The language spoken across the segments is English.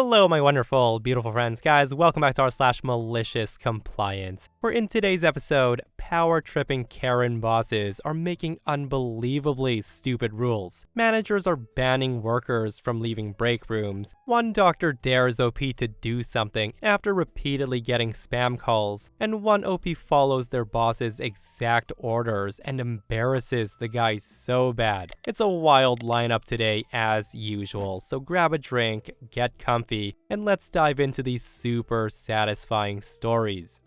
Hello, my wonderful, beautiful friends. Guys, welcome back to r/MaliciousCompliance, where in today's episode, power-tripping Karen bosses are making unbelievably stupid rules. Managers are banning workers from leaving break rooms. One doctor dares OP to do something after repeatedly getting spam calls, and one OP follows their boss's exact orders and embarrasses the guy so bad. It's a wild lineup today as usual, so grab a drink, get comfy, and let's dive into these super satisfying stories.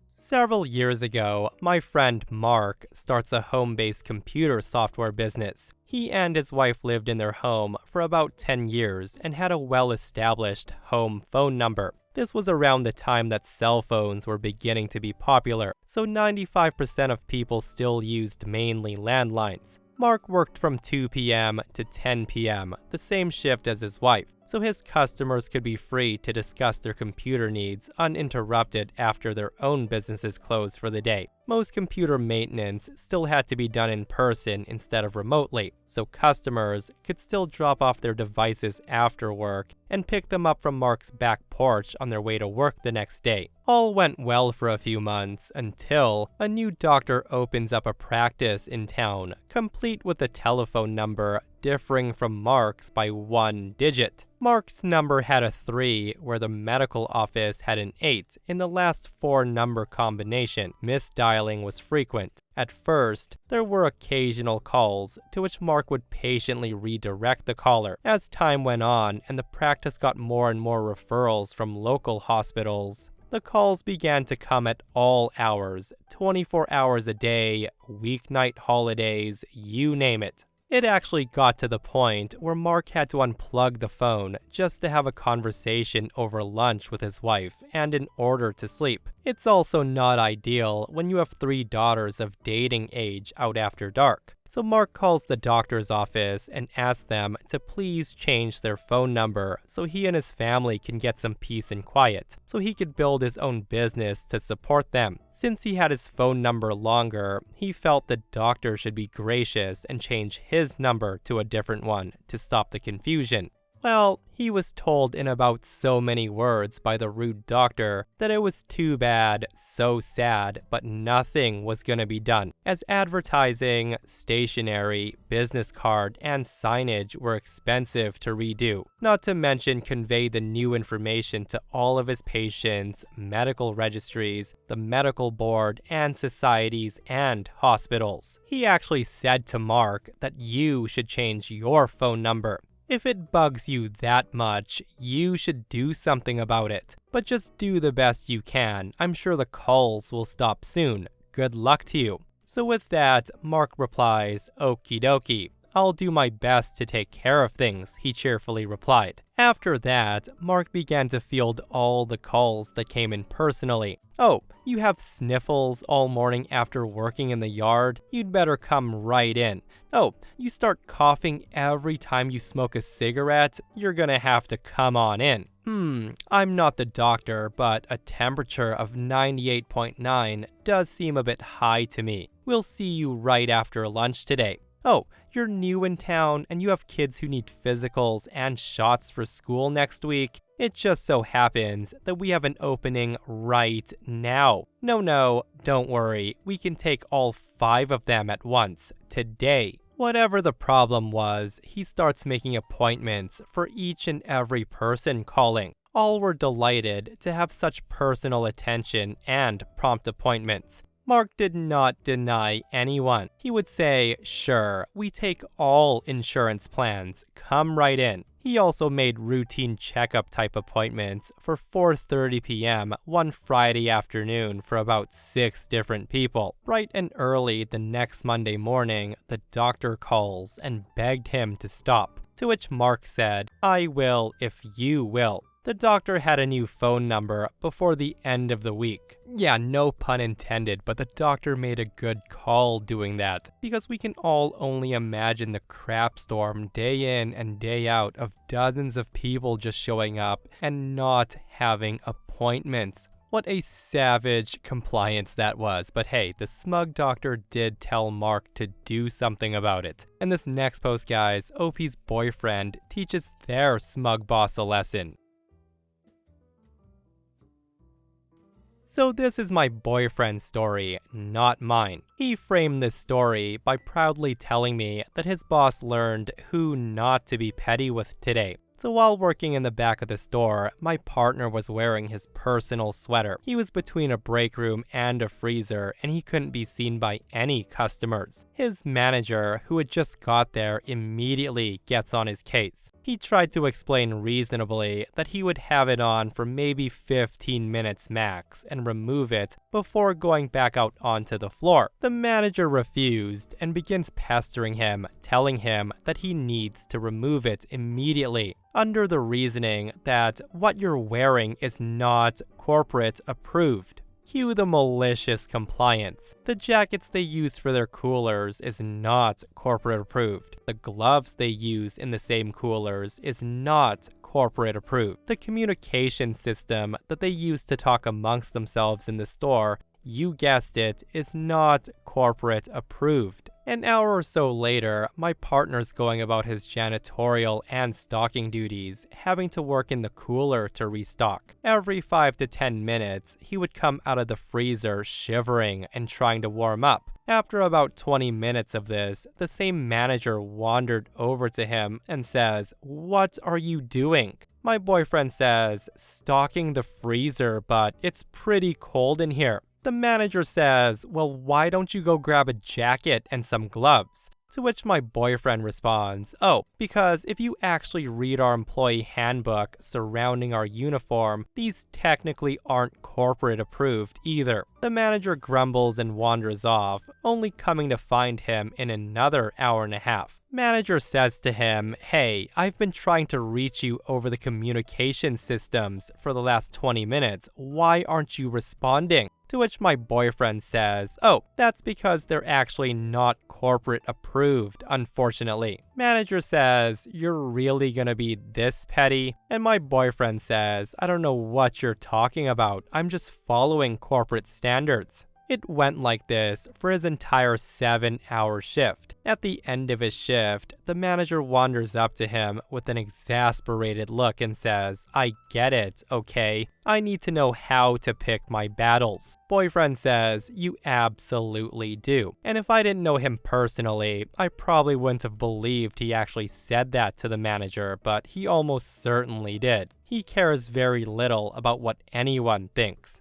Several years ago, my friend Mark starts a home-based computer software business. He and his wife lived in their home for about 10 years and had a well-established home phone number. This was around the time that cell phones were beginning to be popular, so 95% of people still used mainly landlines. Mark worked from 2 p.m. to 10 p.m., the same shift as his wife, so his customers could be free to discuss their computer needs uninterrupted after their own businesses closed for the day. Most computer maintenance still had to be done in person instead of remotely, so customers could still drop off their devices after work and pick them up from Mark's back porch on their way to work the next day. All went well for a few months until a new doctor opens up a practice in town, complete with a telephone number differing from Mark's by 1 digit. Mark's number had a 3, where the medical office had an 8 in the last 4-number combination. Misdialing was frequent. At first, there were occasional calls, to which Mark would patiently redirect the caller. As time went on, and the practice got more and more referrals from local hospitals, the calls began to come at all hours, 24 hours a day, weeknight holidays, you name it. It actually got to the point where Mark had to unplug the phone just to have a conversation over lunch with his wife and in order to sleep. It's also not ideal when you have 3 daughters of dating age out after dark. So Mark calls the doctor's office and asks them to please change their phone number so he and his family can get some peace and quiet, so he could build his own business to support them. Since he had his phone number longer, he felt the doctor should be gracious and change his number to a different one to stop the confusion. Well, he was told in about so many words by the rude doctor that it was too bad, so sad, but nothing was gonna be done, as advertising, stationery, business card, and signage were expensive to redo, not to mention convey the new information to all of his patients, medical registries, the medical board, and societies and hospitals. He actually said to Mark that you should change your phone number. If it bugs you that much, you should do something about it. But just do the best you can. I'm sure the calls will stop soon. Good luck to you. So with that, Mark replies, "Okie dokie. I'll do my best to take care of things," he cheerfully replied. After that, Mark began to field all the calls that came in personally. "Oh, you have sniffles all morning after working in the yard? You'd better come right in. Oh, you start coughing every time you smoke a cigarette? You're gonna have to come on in. I'm not the doctor, but a temperature of 98.9 does seem a bit high to me. We'll see you right after lunch today. Oh, you're new in town and you have kids who need physicals and shots for school next week. It just so happens that we have an opening right now. No, don't worry. We can take all 5 of them at once, today." Whatever the problem was, he starts making appointments for each and every person calling. All were delighted to have such personal attention and prompt appointments. Mark did not deny anyone. He would say, "Sure, we take all insurance plans. Come right in." He also made routine checkup type appointments for 4:30 p.m. one Friday afternoon for about 6 different people. Bright and early the next Monday morning, the doctor calls and begged him to stop, to which Mark said, "I will if you will." The doctor had a new phone number before the end of the week. Yeah, no pun intended, but the doctor made a good call doing that, because we can all only imagine the crap storm day in and day out of dozens of people just showing up and not having appointments. What a savage compliance that was. But hey, the Smug doctor did tell Mark to do something about it. In this next post, guys, OP's boyfriend teaches their Smug boss a lesson. So this is my boyfriend's story, not mine. He framed this story by proudly telling me that his boss learned who not to be petty with today. So while working in the back of the store, my partner was wearing his personal sweater. He was between a break room and a freezer, and he couldn't be seen by any customers. His manager, who had just got there, immediately gets on his case. He tried to explain reasonably that he would have it on for maybe 15 minutes max and remove it before going back out onto the floor. The manager refused and begins pestering him, telling him that he needs to remove it immediately, under the reasoning that what you're wearing is not corporate approved. Cue the malicious compliance. The jackets they use for their coolers is not corporate approved. The gloves they use in the same coolers is not corporate approved. The communication system that they use to talk amongst themselves in the store, you guessed it, is not corporate approved. An hour or so later, my partner's going about his janitorial and stocking duties, having to work in the cooler to restock. Every 5 to 10 minutes, he would come out of the freezer shivering and trying to warm up. After about 20 minutes of this, the same manager wandered over to him and says, "What are you doing?" My boyfriend says, "Stocking the freezer, but it's pretty cold in here." The manager says, "Well, why don't you go grab a jacket and some gloves?" To which my boyfriend responds, "Oh, because if you actually read our employee handbook surrounding our uniform, these technically aren't corporate approved either." The manager grumbles and wanders off, only coming to find him in another hour and a half. Manager says to him, "Hey, I've been trying to reach you over the communication systems for the last 20 minutes. Why aren't you responding?" To which my boyfriend says, "Oh, that's because they're actually not corporate approved, unfortunately." Manager says, "You're really gonna be this petty?" And my boyfriend says, "I don't know what you're talking about. I'm just following corporate standards." It went like this for his entire 7-hour shift. At the end of his shift, the manager wanders up to him with an exasperated look and says, "I get it, okay? I need to know how to pick my battles." Boyfriend says, "You absolutely do." And if I didn't know him personally, I probably wouldn't have believed he actually said that to the manager, but he almost certainly did. He cares very little about what anyone thinks.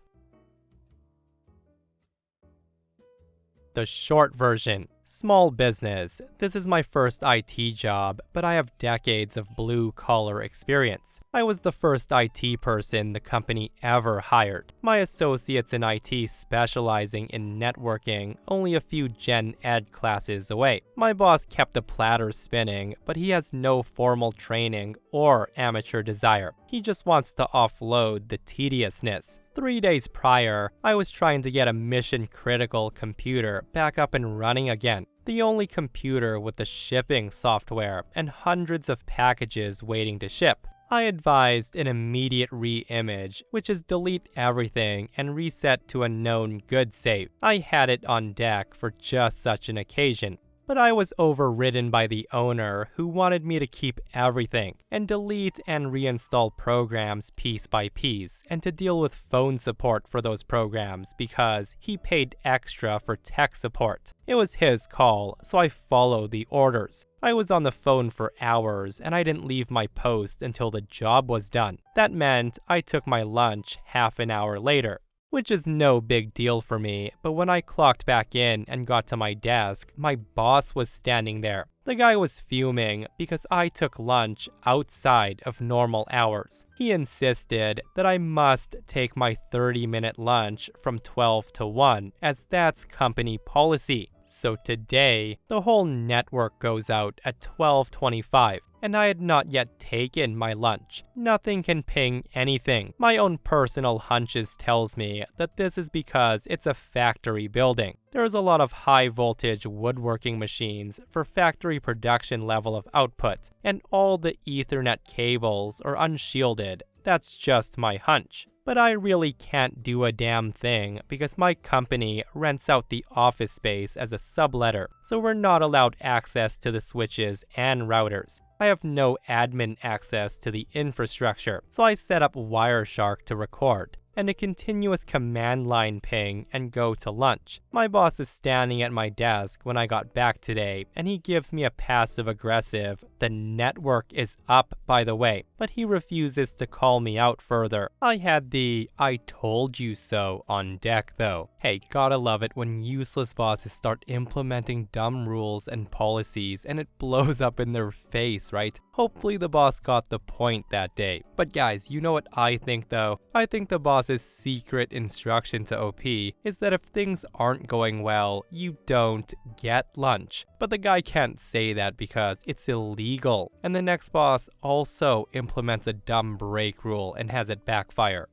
The short version. Small business. This is my first IT job, but I have decades of blue-collar experience. I was the first IT person the company ever hired. My associates in IT specializing in networking, only a few Gen Ed classes away. My boss kept the platter spinning, but he has no formal training or amateur desire. He just wants to offload the tediousness. 3 days prior, I was trying to get a mission-critical computer back up and running again. The only computer with the shipping software and hundreds of packages waiting to ship. I advised an immediate re-image, which is delete everything and reset to a known good save. I had it on deck for just such an occasion. But I was overridden by the owner, who wanted me to keep everything and delete and reinstall programs piece by piece, and to deal with phone support for those programs because he paid extra for tech support. It was his call, so I followed the orders. I was on the phone for hours, and I didn't leave my post until the job was done. That meant I took my lunch half an hour later, which is no big deal for me, but when I clocked back in and got to my desk, my boss was standing there. The guy was fuming because I took lunch outside of normal hours. He insisted that I must take my 30-minute lunch from 12 to 1, as that's company policy. So today, the whole network goes out at 12:25, and I had not yet taken my lunch. Nothing can ping anything. My own personal hunches tells me that this is because it's a factory building. There is a lot of high-voltage woodworking machines for factory production level of output, and all the Ethernet cables are unshielded, That's just my hunch. But I really can't do a damn thing because my company rents out the office space as a subletter, so we're not allowed access to the switches and routers. I have no admin access to the infrastructure, so I set up Wireshark to record, and a continuous command line ping and go to lunch. My boss is standing at my desk when I got back today, and he gives me a passive-aggressive, "The network is up, by the way," but he refuses to call me out further. I had the "I told you so" on deck though. Hey, gotta love it when useless bosses start implementing dumb rules and policies and it blows up in their face, right? Hopefully the boss got the point that day. But guys, you know what I think though? I think the boss's secret instruction to OP is that if things aren't going well, you don't get lunch. But the guy can't say that because it's illegal. And the next boss also implements a dumb break rule and has it backfire.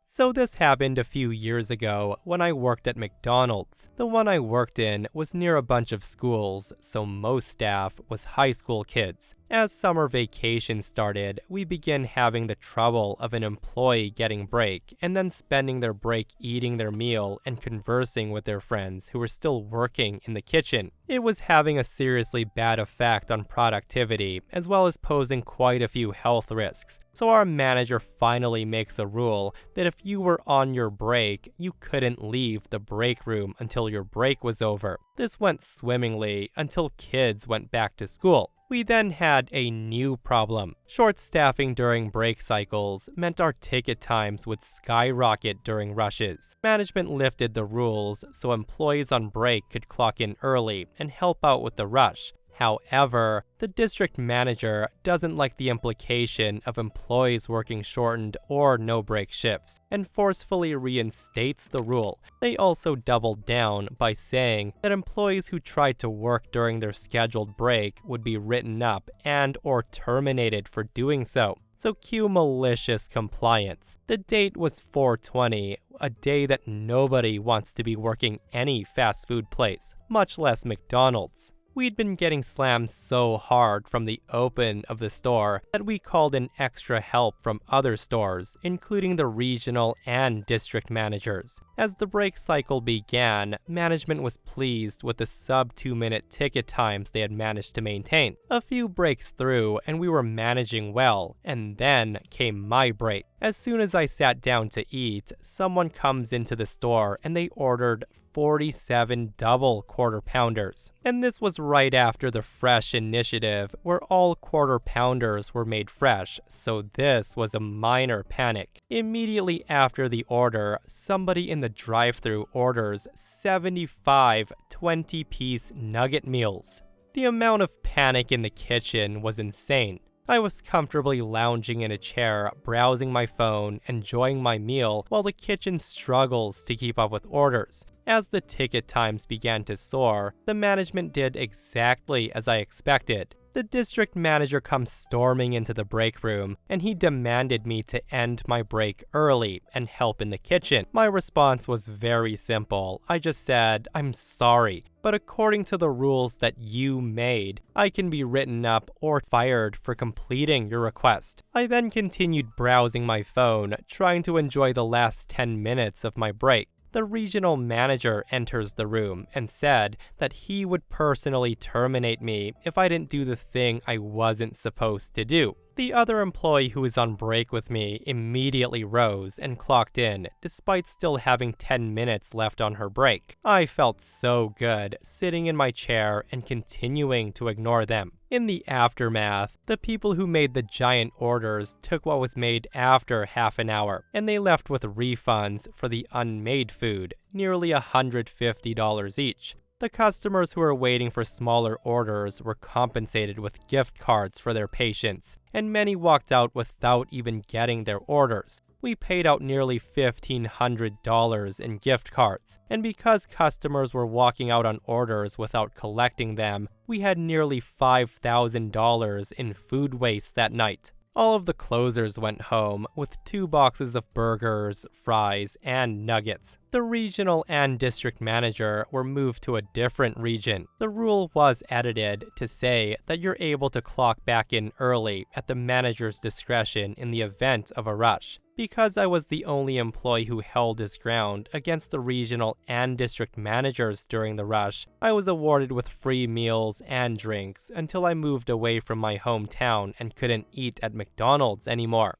So this happened a few years ago when I worked at McDonald's. The one I worked in was near a bunch of schools, so most staff was high school kids. As summer vacation started, we began having the trouble of an employee getting break and then spending their break eating their meal and conversing with their friends who were still working in the kitchen. It was having a seriously bad effect on productivity, as well as posing quite a few health risks. So our manager finally makes a rule that if you were on your break, you couldn't leave the break room until your break was over. This went swimmingly until kids went back to school. We then had a new problem. Short staffing during break cycles meant our ticket times would skyrocket during rushes. Management lifted the rules so employees on break could clock in early and help out with the rush. However, the district manager doesn't like the implication of employees working shortened or no-break shifts and forcefully reinstates the rule. They also doubled down by saying that employees who tried to work during their scheduled break would be written up and or terminated for doing so. So cue malicious compliance. The date was 4/20, a day that nobody wants to be working any fast food place, much less McDonald's. We'd been getting slammed so hard from the open of the store that we called in extra help from other stores, including the regional and district managers. As the break cycle began, management was pleased with the sub-2-minute ticket times they had managed to maintain. A few breaks through and we were managing well, and then came my break. As soon as I sat down to eat, someone comes into the store and they ordered 47 double quarter pounders. And this was right after the fresh initiative where all quarter pounders were made fresh, so this was a minor panic. Immediately after the order, somebody in the drive-thru orders 75 20-piece nugget meals. The amount of panic in the kitchen was insane. I was comfortably lounging in a chair, browsing my phone, enjoying my meal, while the kitchen struggles to keep up with orders. As the ticket times began to soar, the management did exactly as I expected. The district manager comes storming into the break room, and he demanded me to end my break early and help in the kitchen. My response was very simple. I just said, "I'm sorry, but according to the rules that you made, I can be written up or fired for completing your request." I then continued browsing my phone, trying to enjoy the last 10 minutes of my break. The regional manager enters the room and said that he would personally terminate me if I didn't do the thing I wasn't supposed to do. The other employee who was on break with me immediately rose and clocked in, despite still having 10 minutes left on her break. I felt so good, sitting in my chair and continuing to ignore them. In the aftermath, the people who made the giant orders took what was made after half an hour, and they left with refunds for the unmade food, nearly $150 each. The customers who were waiting for smaller orders were compensated with gift cards for their patience, and many walked out without even getting their orders. We paid out nearly $1,500 in gift cards, and because customers were walking out on orders without collecting them, we had nearly $5,000 in food waste that night. All of the closers went home with 2 boxes of burgers, fries, and nuggets. The regional and district manager were moved to a different region. The rule was edited to say that you're able to clock back in early at the manager's discretion in the event of a rush. Because I was the only employee who held his ground against the regional and district managers during the rush, I was awarded with free meals and drinks until I moved away from my hometown and couldn't eat at McDonald's anymore.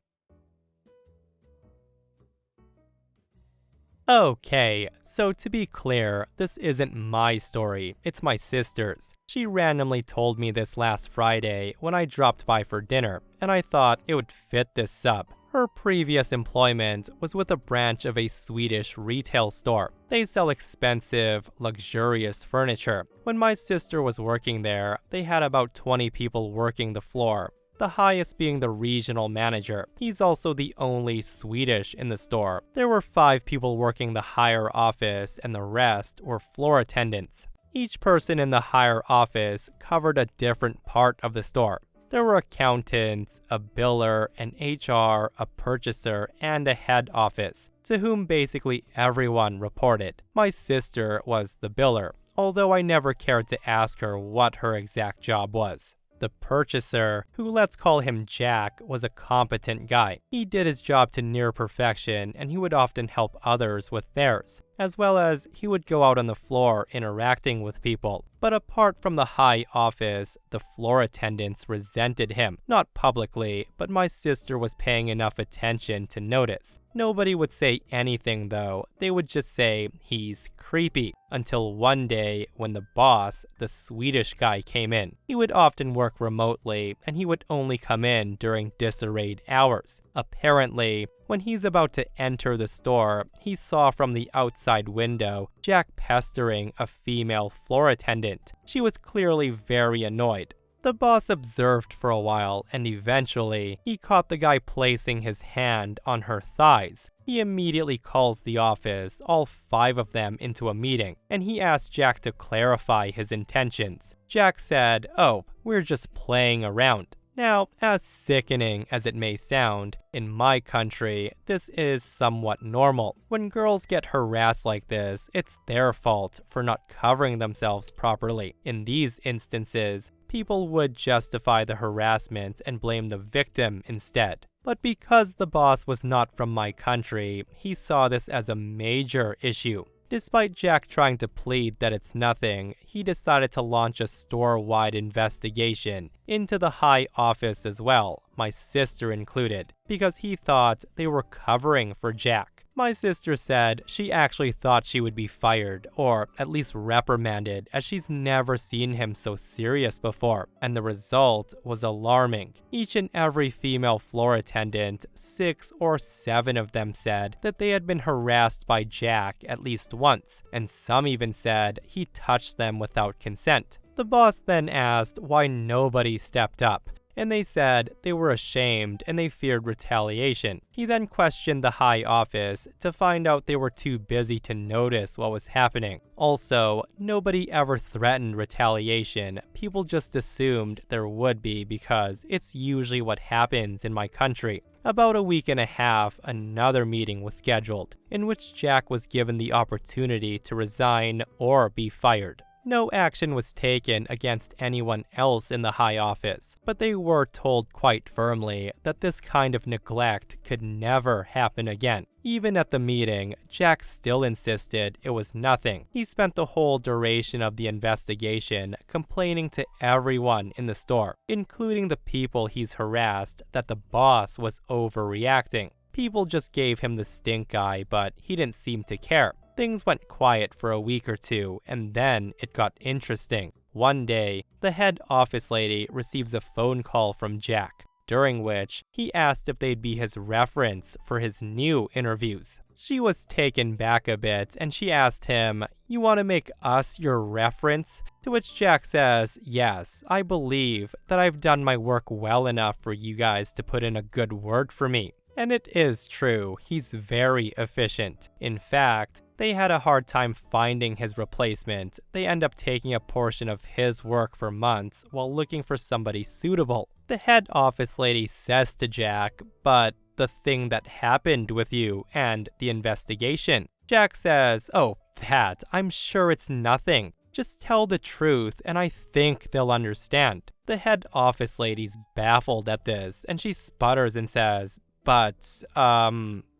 Okay, so to be clear, this isn't my story, it's my sister's. She randomly told me this last Friday when I dropped by for dinner, and I thought it would fit this sub. Her previous employment was with a branch of a Swedish retail store. They sell expensive, luxurious furniture. When my sister was working there, they had about 20 people working the floor, the highest being the regional manager. He's also the only Swedish in the store. There were 5 people working the higher office, and the rest were floor attendants. Each person in the higher office covered a different part of the store. There were accountants, a biller, an HR, a purchaser, and a head office, to whom basically everyone reported. My sister was the biller, although I never cared to ask her what her exact job was. The purchaser, who let's call him Jack, was a competent guy. He did his job to near perfection, and he would often help others with theirs, as well as he would go out on the floor interacting with people. But apart from the high office, the floor attendants resented him. Not publicly, but my sister was paying enough attention to notice. Nobody would say anything though, they would just say, he's creepy. Until one day, when the boss, the Swedish guy, came in. He would often work remotely, and he would only come in during disarrayed hours. Apparently, when he's about to enter the store, he saw from the outside window Jack pestering a female floor attendant. She was clearly very annoyed. The boss observed for a while, and eventually, he caught the guy placing his hand on her thighs. He immediately calls the office, all 5 of them, into a meeting, and he asked Jack to clarify his intentions. Jack said, "Oh, we're just playing around." Now, as sickening as it may sound, in my country, this is somewhat normal. When girls get harassed like this, it's their fault for not covering themselves properly. In these instances, people would justify the harassment and blame the victim instead. But because the boss was not from my country, he saw this as a major issue. Despite Jack trying to plead that it's nothing, he decided to launch a store-wide investigation into the high office as well, my sister included, because he thought they were covering for Jack. My sister said she actually thought she would be fired, or at least reprimanded, as she's never seen him so serious before, and the result was alarming. Each and every female floor attendant, 6 or 7 of them, said that they had been harassed by Jack at least once, and some even said he touched them without consent. The boss then asked why nobody stepped up, and they said they were ashamed and they feared retaliation. He then questioned the high office to find out they were too busy to notice what was happening. Also, nobody ever threatened retaliation. People just assumed there would be because it's usually what happens in my country. About a week and a half, another meeting was scheduled, in which Jack was given the opportunity to resign or be fired. No action was taken against anyone else in the high office, but they were told quite firmly that this kind of neglect could never happen again. Even at the meeting, Jack still insisted it was nothing. He spent the whole duration of the investigation complaining to everyone in the store, including the people he's harassed, that the boss was overreacting. People just gave him the stink eye, but he didn't seem to care. Things went quiet for a week or two, and then it got interesting. One day, the head office lady receives a phone call from Jack, during which he asked if they'd be his reference for his new interviews. She was taken back a bit, and she asked him, "You want to make us your reference?" To which Jack says, "Yes, I believe that I've done my work well enough for you guys to put in a good word for me." And it is true, he's very efficient. In fact, they had a hard time finding his replacement. They end up taking a portion of his work for months while looking for somebody suitable. The head office lady says to Jack, "But the thing that happened with you and the investigation." Jack says, "Oh, that, I'm sure it's nothing. Just tell the truth and I think they'll understand." The head office lady's baffled at this and she sputters and says, "But,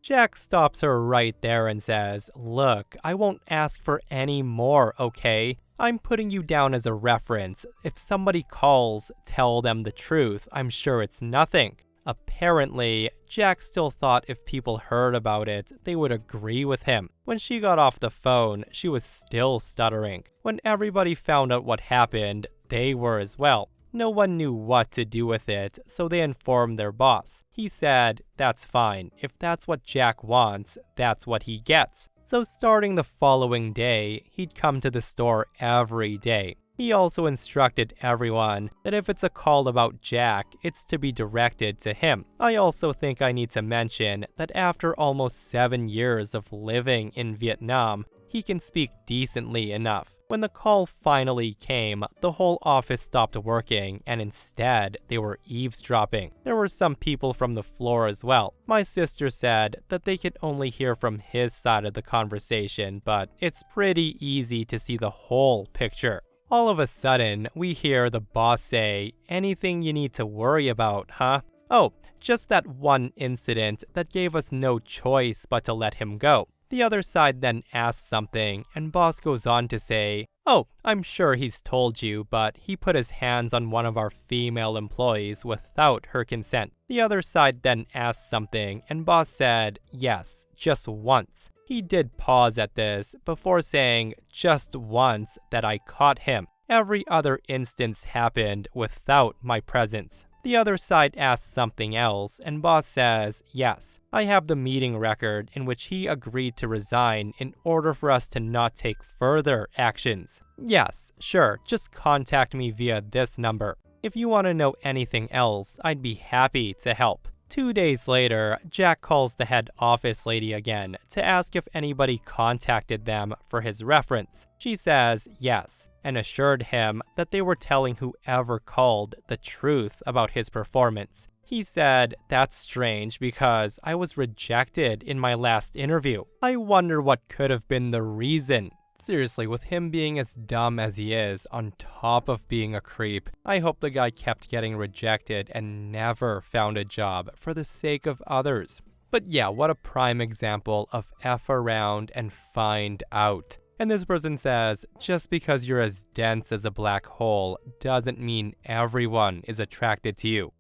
Jack stops her right there and says, "Look, I won't ask for any more, okay? I'm putting you down as a reference. If somebody calls, tell them the truth. I'm sure it's nothing." Apparently, Jack still thought if people heard about it, they would agree with him. When she got off the phone, she was still stuttering. When everybody found out what happened, they were as well. No one knew what to do with it, so they informed their boss. He said, "That's fine. If that's what Jack wants, that's what he gets." So starting the following day, he'd come to the store every day. He also instructed everyone that if it's a call about Jack, it's to be directed to him. I also think I need to mention that after almost 7 years of living in Vietnam, he can speak decently enough. When the call finally came, the whole office stopped working, and instead, they were eavesdropping. There were some people from the floor as well. My sister said that they could only hear from his side of the conversation, but it's pretty easy to see the whole picture. All of a sudden, we hear the boss say, "Anything you need to worry about, huh? Oh, just that one incident that gave us no choice but to let him go." The other side then asks something, and boss goes on to say, "Oh, I'm sure he's told you, but he put his hands on one of our female employees without her consent." The other side then asks something, and boss said, "Yes, just once." He did pause at this before saying, "Just once that I caught him. Every other instance happened without my presence." The other side asks something else, and boss says, "Yes, I have the meeting record in which he agreed to resign in order for us to not take further actions. Yes, sure, just contact me via this number. If you want to know anything else, I'd be happy to help." 2 days later, Jack calls the head office lady again to ask if anybody contacted them for his reference. She says yes, and assured him that they were telling whoever called the truth about his performance. He said, "That's strange because I was rejected in my last interview. I wonder what could have been the reason." Seriously, with him being as dumb as he is, on top of being a creep, I hope the guy kept getting rejected and never found a job for the sake of others. But yeah, what a prime example of F around and find out. And this person says, just because you're as dense as a black hole doesn't mean everyone is attracted to you.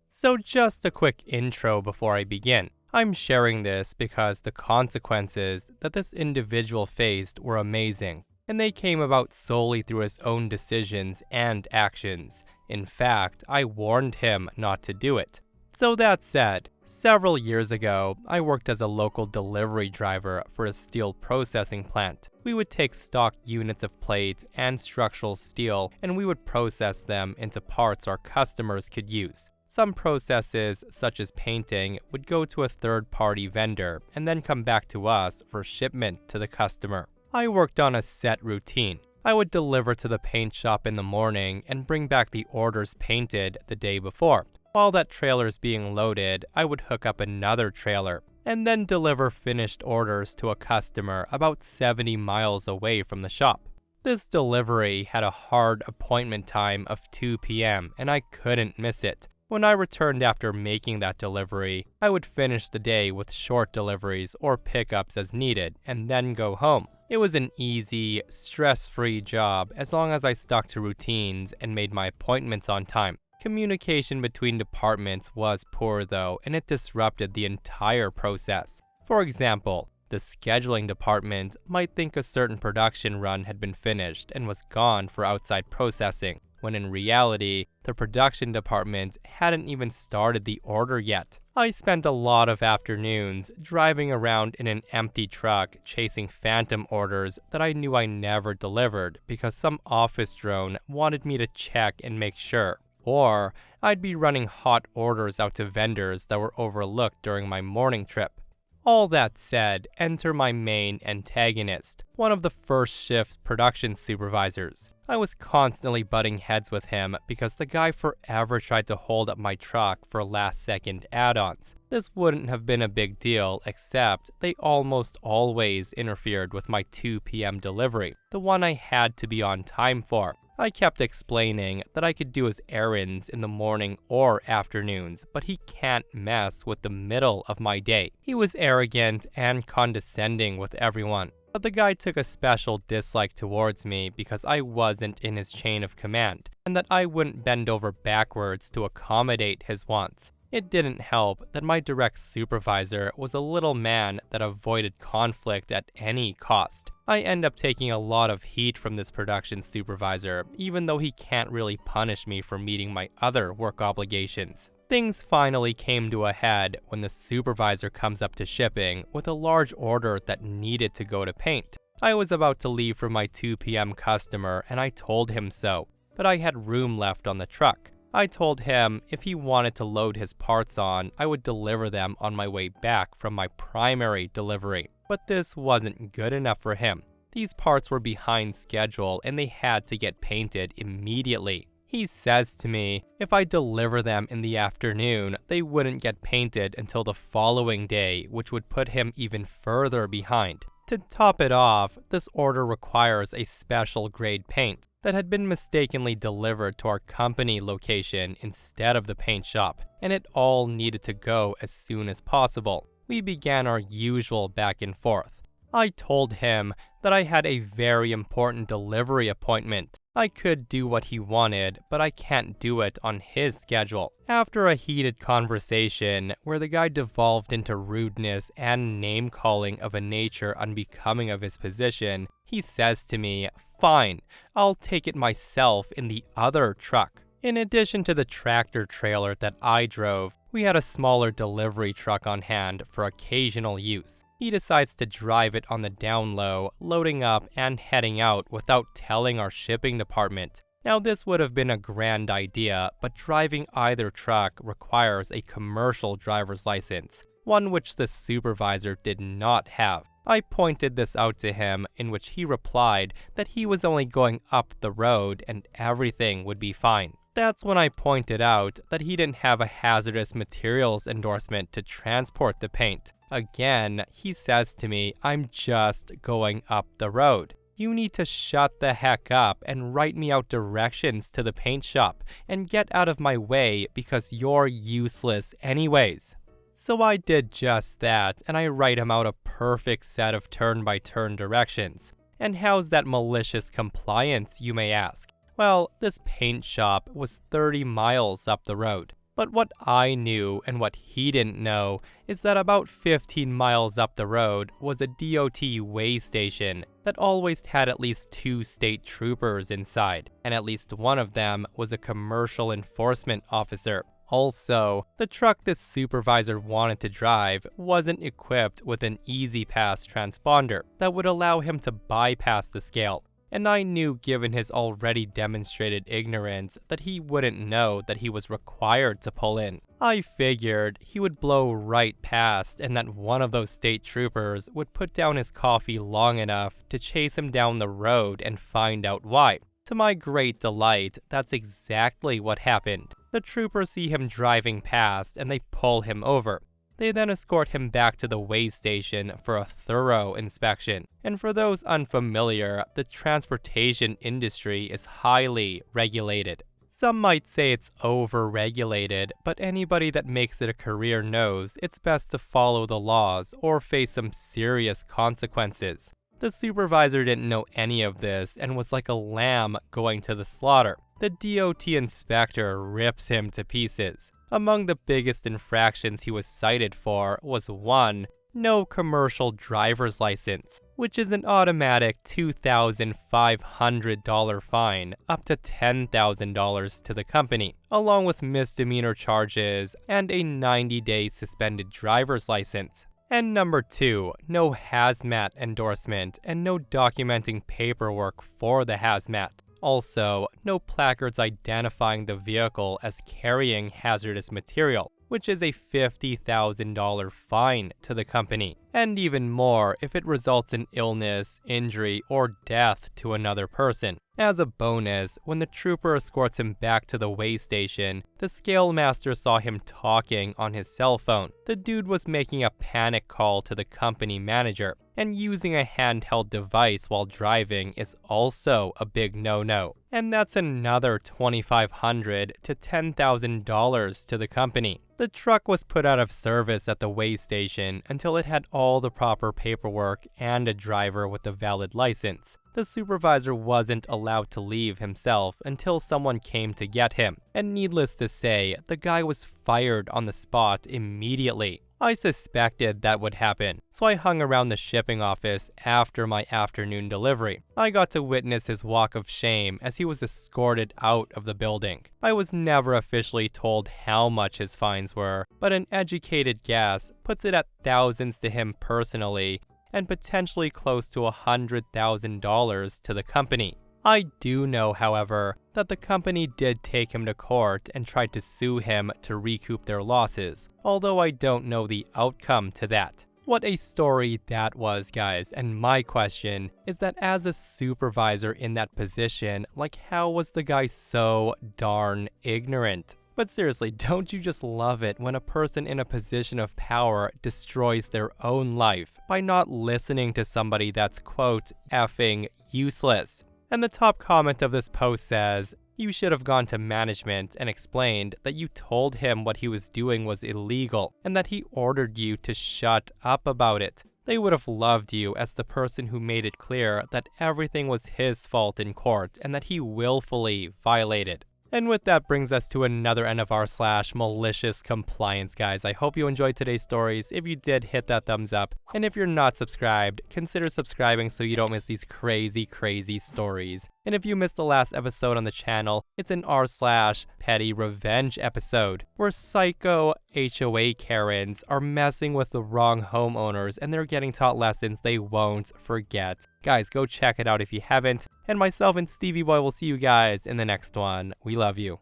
So just a quick intro before I begin. I'm sharing this because the consequences that this individual faced were amazing, and they came about solely through his own decisions and actions. In fact, I warned him not to do it. So that said, several years ago, I worked as a local delivery driver for a steel processing plant. We would take stock units of plate and structural steel, and we would process them into parts our customers could use. Some processes, such as painting, would go to a third-party vendor and then come back to us for shipment to the customer. I worked on a set routine. I would deliver to the paint shop in the morning and bring back the orders painted the day before. While that trailer is being loaded, I would hook up another trailer and then deliver finished orders to a customer about 70 miles away from the shop. This delivery had a hard appointment time of 2 p.m. and I couldn't miss it. When I returned after making that delivery, I would finish the day with short deliveries or pickups as needed and then go home. It was an easy, stress-free job as long as I stuck to routines and made my appointments on time. Communication between departments was poor though, and it disrupted the entire process. For example, the scheduling department might think a certain production run had been finished and was gone for outside processing, when in reality, the production department hadn't even started the order yet. I spent a lot of afternoons driving around in an empty truck chasing phantom orders that I knew I never delivered because some office drone wanted me to check and make sure. Or I'd be running hot orders out to vendors that were overlooked during my morning trip. All that said, enter my main antagonist, one of the first shift production supervisors. I was constantly butting heads with him because the guy forever tried to hold up my truck for last-second add-ons. This wouldn't have been a big deal, except they almost always interfered with my 2 p.m. delivery, the one I had to be on time for. I kept explaining that I could do his errands in the morning or afternoons, but he can't mess with the middle of my day. He was arrogant and condescending with everyone. But the guy took a special dislike towards me because I wasn't in his chain of command, and that I wouldn't bend over backwards to accommodate his wants. It didn't help that my direct supervisor was a little man that avoided conflict at any cost. I end up taking a lot of heat from this production supervisor, even though he can't really punish me for meeting my other work obligations. Things finally came to a head when the supervisor comes up to shipping with a large order that needed to go to paint. I was about to leave for my 2 p.m. customer and I told him so, but I had room left on the truck. I told him if he wanted to load his parts on, I would deliver them on my way back from my primary delivery. But this wasn't good enough for him. These parts were behind schedule and they had to get painted immediately. He says to me, if I deliver them in the afternoon, they wouldn't get painted until the following day, which would put him even further behind. To top it off, this order requires a special grade paint that had been mistakenly delivered to our company location instead of the paint shop, and it all needed to go as soon as possible. We began our usual back and forth. I told him that I had a very important delivery appointment. I could do what he wanted, but I can't do it on his schedule. After a heated conversation where the guy devolved into rudeness and name-calling of a nature unbecoming of his position, he says to me, "Fine, I'll take it myself in the other truck." In addition to the tractor trailer that I drove, we had a smaller delivery truck on hand for occasional use. He decides to drive it on the down low, loading up and heading out without telling our shipping department. Now this would have been a grand idea, but driving either truck requires a commercial driver's license, one which the supervisor did not have. I pointed this out to him, in which he replied that he was only going up the road and everything would be fine. That's when I pointed out that he didn't have a hazardous materials endorsement to transport the paint. Again, he says to me, I'm just going up the road. You need to shut the heck up and write me out directions to the paint shop and get out of my way because you're useless anyways. So I did just that, and I write him out a perfect set of turn-by-turn directions. And how's that malicious compliance, you may ask? Well, this paint shop was 30 miles up the road. But what I knew and what he didn't know is that about 15 miles up the road was a DOT weigh station that always had at least 2 state troopers inside, and at least one of them was a commercial enforcement officer. Also, the truck this supervisor wanted to drive wasn't equipped with an Easy Pass transponder that would allow him to bypass the scale. And I knew, given his already demonstrated ignorance, that he wouldn't know that he was required to pull in. I figured he would blow right past and that one of those state troopers would put down his coffee long enough to chase him down the road and find out why. To my great delight, that's exactly what happened. The troopers see him driving past and they pull him over. They then escort him back to the weigh station for a thorough inspection. And for those unfamiliar, the transportation industry is highly regulated. Some might say it's over-regulated, but anybody that makes it a career knows it's best to follow the laws or face some serious consequences. The supervisor didn't know any of this and was like a lamb going to the slaughter. The DOT inspector rips him to pieces. Among the biggest infractions he was cited for was 1. No commercial driver's license, which is an automatic $2,500 fine up to $10,000 to the company, along with misdemeanor charges and a 90-day suspended driver's license. And number 2, no hazmat endorsement and no documenting paperwork for the hazmat. Also, no placards identifying the vehicle as carrying hazardous material, which is a $50,000 fine to the company, and even more if it results in illness, injury, or death to another person. As a bonus, when the trooper escorts him back to the weigh station, the scale master saw him talking on his cell phone. The dude was making a panic call to the company manager, and using a handheld device while driving is also a big no-no. And that's another $2,500 to $10,000 to the company. The truck was put out of service at the weigh station until it had all the proper paperwork and a driver with a valid license. The supervisor wasn't allowed to leave himself until someone came to get him, and needless to say, the guy was fired on the spot immediately. I suspected that would happen, so I hung around the shipping office after my afternoon delivery. I got to witness his walk of shame as he was escorted out of the building. I was never officially told how much his fines were, but an educated guess puts it at thousands to him personally, and potentially close to $100,000 to the company. I do know, however, that the company did take him to court and tried to sue him to recoup their losses, although I don't know the outcome to that. What a story that was, guys, and my question is that as a supervisor in that position, how was the guy so darn ignorant? But seriously, don't you just love it when a person in a position of power destroys their own life by not listening to somebody that's, quote, effing useless? And the top comment of this post says, "You should have gone to management and explained that you told him what he was doing was illegal and that he ordered you to shut up about it. They would have loved you as the person who made it clear that everything was his fault in court and that he willfully violated." And with that brings us to another end of r/malicious compliance, guys. I hope you enjoyed today's stories. If you did, hit that thumbs up. And if you're not subscribed, consider subscribing so you don't miss these crazy, crazy stories. And if you missed the last episode on the channel, it's an r/petty revenge episode, where psycho HOA Karens are messing with the wrong homeowners and they're getting taught lessons they won't forget. Guys, go check it out if you haven't. And myself and Stevie Boy will see you guys in the next one. We love you.